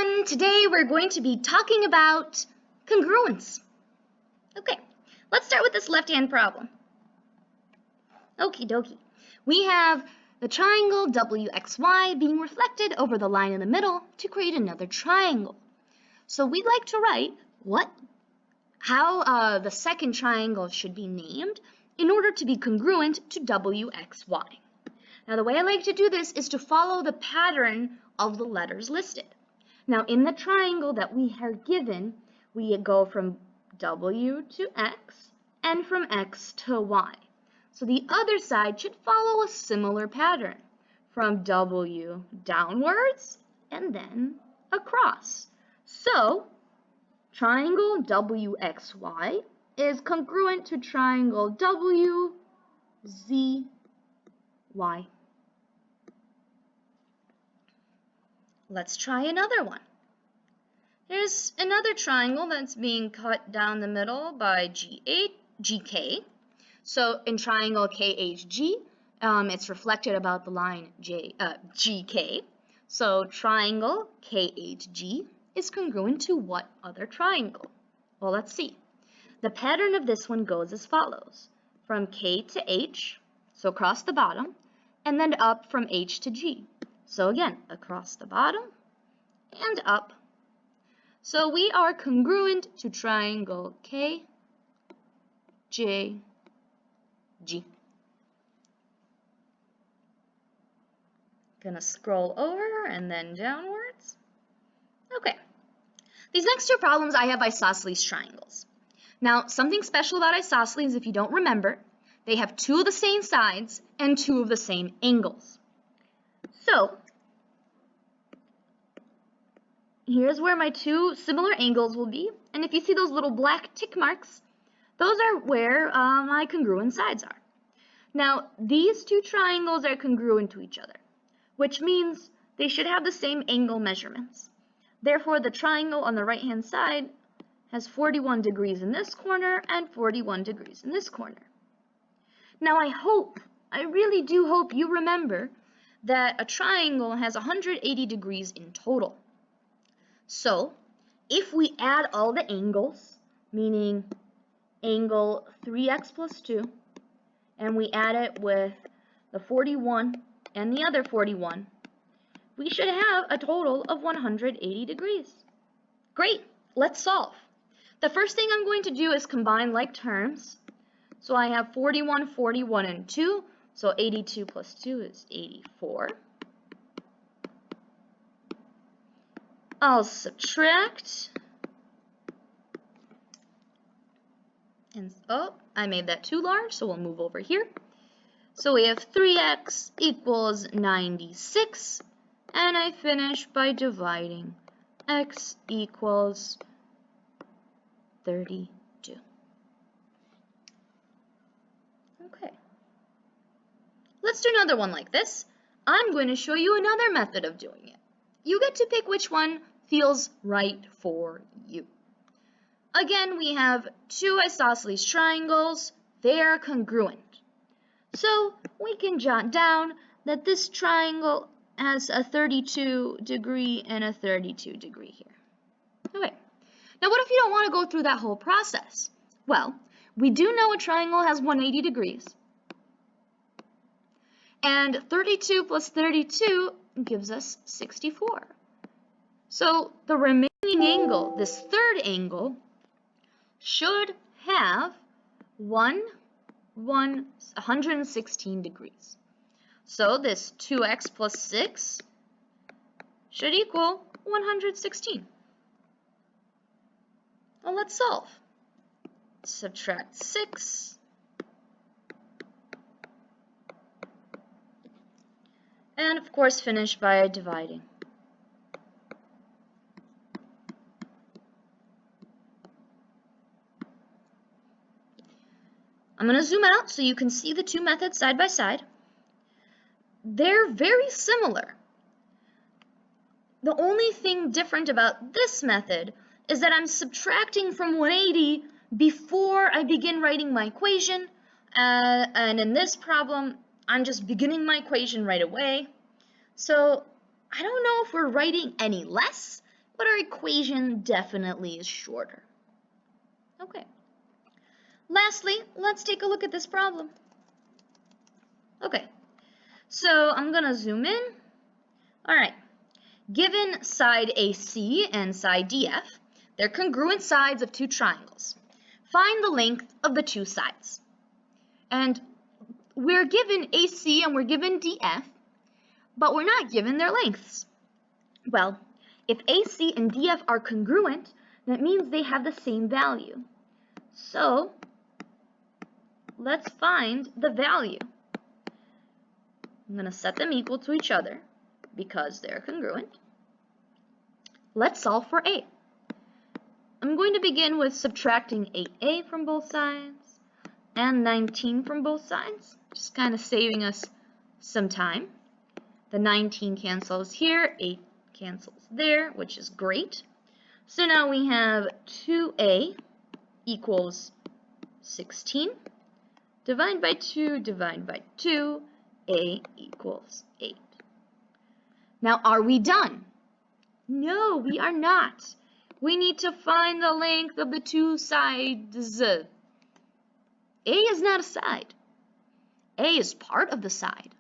everyone! Today we're going to be talking about congruence. Okay, let's start with this left-hand problem. Okie dokie. We have the triangle WXY being reflected over the line in the middle to create another triangle. So we'd like to write how the second triangle should be named in order to be congruent to WXY. Now the way I like to do this is to follow the pattern of the letters listed. Now in the triangle that we are given, we go from W to X and from X to Y. So the other side should follow a similar pattern, from W downwards and then across. So triangle WXY is congruent to triangle WZY. Let's try another one. Here's another triangle that's being cut down the middle by GK. So in triangle KHG, it's reflected about the line GK. So triangle KHG is congruent to what other triangle? Well, let's see. The pattern of this one goes as follows. From K to H, so across the bottom, and then up from H to G. So again, across the bottom and up. So we are congruent to triangle KJG. Gonna scroll over and then downwards. Okay. These next two problems I have isosceles triangles. Now, something special about isosceles, if you don't remember, they have two of the same sides and two of the same angles. So, here's where my two similar angles will be, and if you see those little black tick marks, those are where my congruent sides are. Now, these two triangles are congruent to each other, which means they should have the same angle measurements. Therefore, the triangle on the right-hand side has 41 degrees in this corner and 41 degrees in this corner. Now, I really do hope you remember that a triangle has 180 degrees in total. So, if we add all the angles, meaning angle 3x plus 2, and we add it with the 41 and the other 41, we should have a total of 180 degrees. Great, let's solve. The first thing I'm going to do is combine like terms. So I have 41, 41, and 2. So 82 plus 2 is 84. I'll subtract. And oh, I made that too large, so we'll move over here. So we have 3x equals 96. And I finish by dividing x equals 32. Okay. Let's do another one like this. I'm going to show you another method of doing it. You get to pick which one feels right for you. Again, we have two isosceles triangles. They are congruent. So we can jot down that this triangle has a 32 degree and a 32 degree here. Okay. Now what if you don't want to go through that whole process? Well, we do know a triangle has 180 degrees. And 32 plus 32 gives us 64. So the remaining angle, this third angle, should have 116 degrees. So this 2x plus 6 should equal 116. Well, let's solve. Subtract 6. And of course finish by dividing. I'm going to zoom out so you can see the two methods side by side. They're very similar. The only thing different about this method is that I'm subtracting from 180 before I begin writing my equation, and in this problem, I'm just beginning my equation right away. So I don't know if we're writing any less, but our equation definitely is shorter. Okay. Lastly, let's take a look at this problem. Okay, so I'm going to zoom in. All right, given side AC and side DF, they're congruent sides of two triangles. Find the length of the two sides. And we're given AC and we're given DF, but we're not given their lengths. Well, if AC and DF are congruent, that means they have the same value. So, let's find the value. I'm going to set them equal to each other because they're congruent. Let's solve for A. I'm going to begin with subtracting 8A from both sides and 19 from both sides, just kind of saving us some time. The 19 cancels here, 8 cancels there, which is great. So now we have 2A equals 16. Divide by 2, divide by 2, A equals 8. Now, are we done? No, we are not. We need to find the length of the two sides. A is not a side. A is part of the side.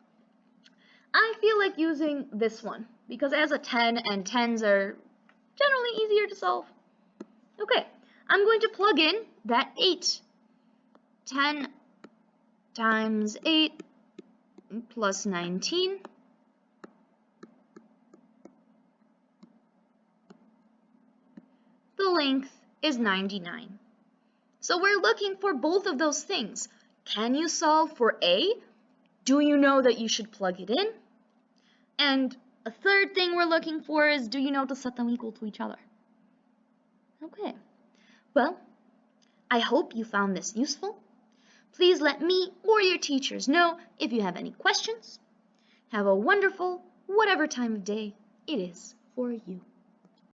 I feel like using this one because it has a 10 and 10s are generally easier to solve. Okay, I'm going to plug in that 8. 10 times 8 plus 19. The length is 99. So we're looking for both of those things. Can you solve for A? Do you know that you should plug it in? And a third thing we're looking for is, do you know to set them equal to each other? Okay, well, I hope you found this useful. Please let me or your teachers know if you have any questions. Have a wonderful, whatever time of day it is for you.